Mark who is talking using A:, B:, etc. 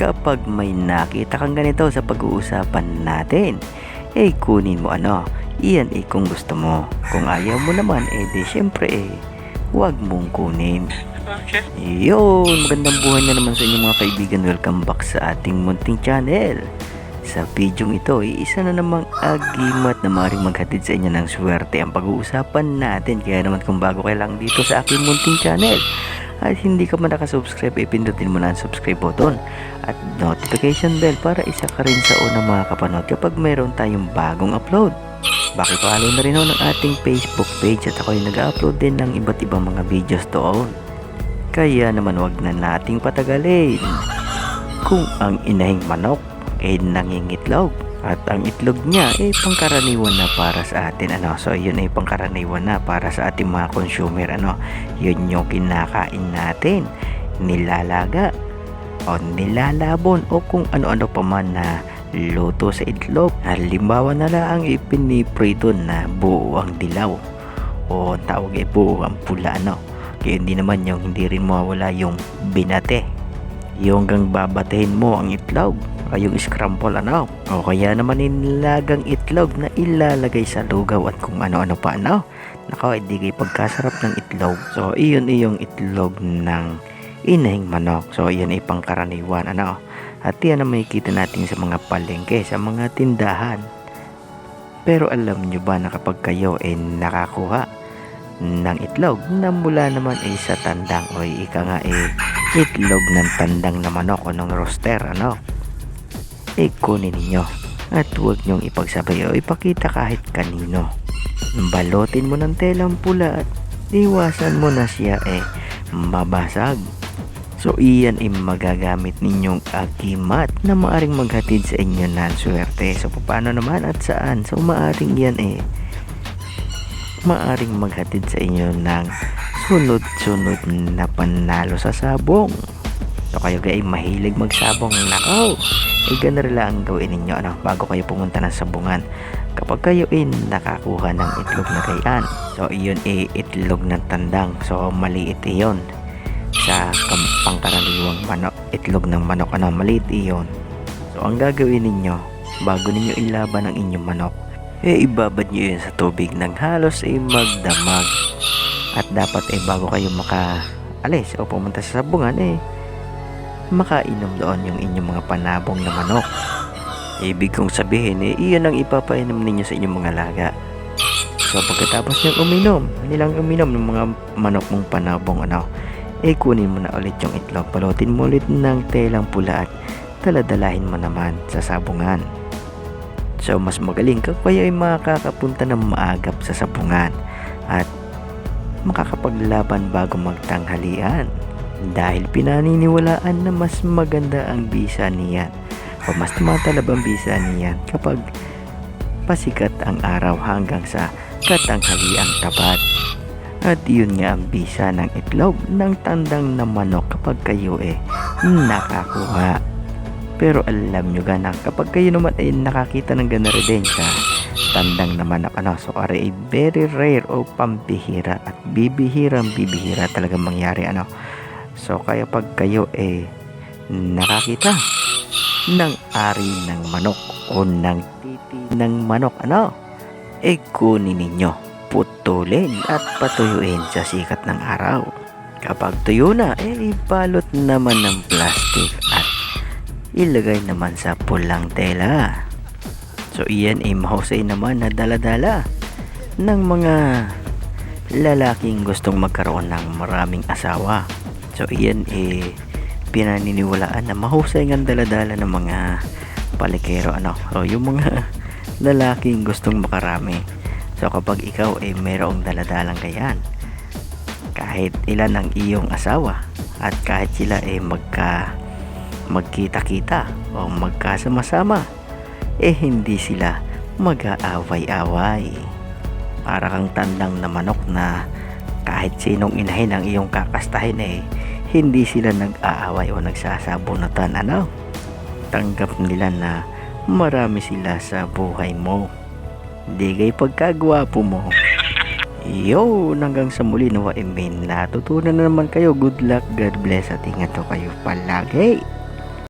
A: kapag may nakita kang ganito sa pag-uusapan natin, kunin mo iyan kung gusto mo. Kung ayaw mo naman, di syempre huwag mong kunin.
B: Okay.
A: Yun, magandang buhay na naman sa inyo mga kaibigan. Welcome back sa ating munting channel. Sa bidyong ito, isa na namang agimat na maaaring maghatid sa inyo ng swerte ang pag-uusapan natin. Kaya naman kung bago kayo lang dito sa aking munting channel at hindi ka man nakasubscribe, pindutin mo na ang subscribe button at notification bell para isa ka rin sa unang mga kapanood kapag mayroon tayong bagong upload. Pakipollow na rin ng ating Facebook page at ako'y nag-upload din ng iba't ibang mga videos doon. Kaya naman wag na nating patagalin. Kung ang inahing manok nangingitlog at ang itlog niya pangkaraniwan na para sa atin so yun pangkaraniwan na para sa ating mga consumer yun yung kinakain natin, nilalaga o nilalabon o kung ano-ano pa man na luto sa itlog. Halimbawa na lang ipiniprito na buo ang dilaw o tawag buo ang pula kaya hindi naman yung hindi rin mawawala yung binate, yung hanggang babatehin mo ang itlog yung scramble o kaya naman nilagang itlog na ilalagay sa lugaw at kung ano-ano pa nako hindi pagkasarap ng itlog. So iyon yung itlog ng inahing manok. So iyon pangkaraniwan at yan na makikita natin sa mga palengke, sa mga tindahan. Pero alam nyo ba na kapag kayo nakakuha ng itlog na mula naman sa tandang o ika nga itlog ng tandang na manok o ng roster kunin ninyo at huwag nyong ipagsabay o ipakita kahit kanino. Balutin mo ng telang pula at iwasan mo na siya mabasag. So iyan magagamit ninyong agimat na maaring maghatid sa inyo ng swerte. So paano naman at saan? So maaring yan maaring maghatid sa inyo ng sunod-sunod na panalo sa sabong. So kayo mahilig magsabong, nakaw ganun lang ang gawin ninyo bago kayo pumunta ng sabungan. Kapag kayo nakakuha ng itlog na gayan, so iyon itlog ng tandang, so maliit iyon sa pangkaraniwang manok, itlog ng manok maliit iyon. So ang gagawin ninyo bago ninyo ilaban ang inyong manok, ibabad nyo yun sa tubig ng halos magdamag. At dapat bago kayo makaalis o pumunta sa sabungan makainom doon yung inyong mga panabong na manok. Ibig kong sabihin iyon ang ipapainom ninyo sa inyong mga laga. So pagkatapos nilang uminom ng mga manok mong panabong kunin mo na ulit yung itlog, balutin mo ulit ng telang pula at daladalahin mo naman sa sabungan. So mas magaling ka kaya makakapunta ng maagap sa sabungan at makakapaglaban bago magtanghalian. Dahil pinaniniwalaan na mas maganda ang bisa niyan o mas tumatalab ang bisa niyan kapag pasikat ang araw hanggang sa katanghaliang tapat. At yun nga ang bisa ng itlog ng tandang na manok kapag kayo nakakuha. Pero alam nyo na kapag kayo naman nakakita ng ganari din sa tandang na manok so very rare o pambihira at bibihira talagang mangyari So kaya pag kayo nakakita ng ari ng manok o ng titi ng manok kunin ninyo, putulin at patuyuin sa sikat ng araw. Kapag tuyo na ibalot naman ng plastic at ilagay naman sa pulang tela. So iyan mahusay naman na daladala ng mga lalaking gustong magkaroon ng maraming asawa. So iyan pinaniniwalaan na mahusay ng daladala ng mga palikero so yung mga lalaking gustong makarami. So kapag ikaw mayroong daladalang gayan, kahit ilan ang iyong asawa at kahit sila magkita-kita o magkasama-sama hindi sila mag-aaway-away. Para kang tandang na manok na kahit sinong inahin ang iyong kakastahin hindi sila nag-aaway o nagsasabunutan tanggap nila na marami sila sa buhay mo. Di pagkagwapo mo. Yo, hanggang sa muli nawa may natutunan na naman kayo. Good luck, God bless at ingat kayo palagi.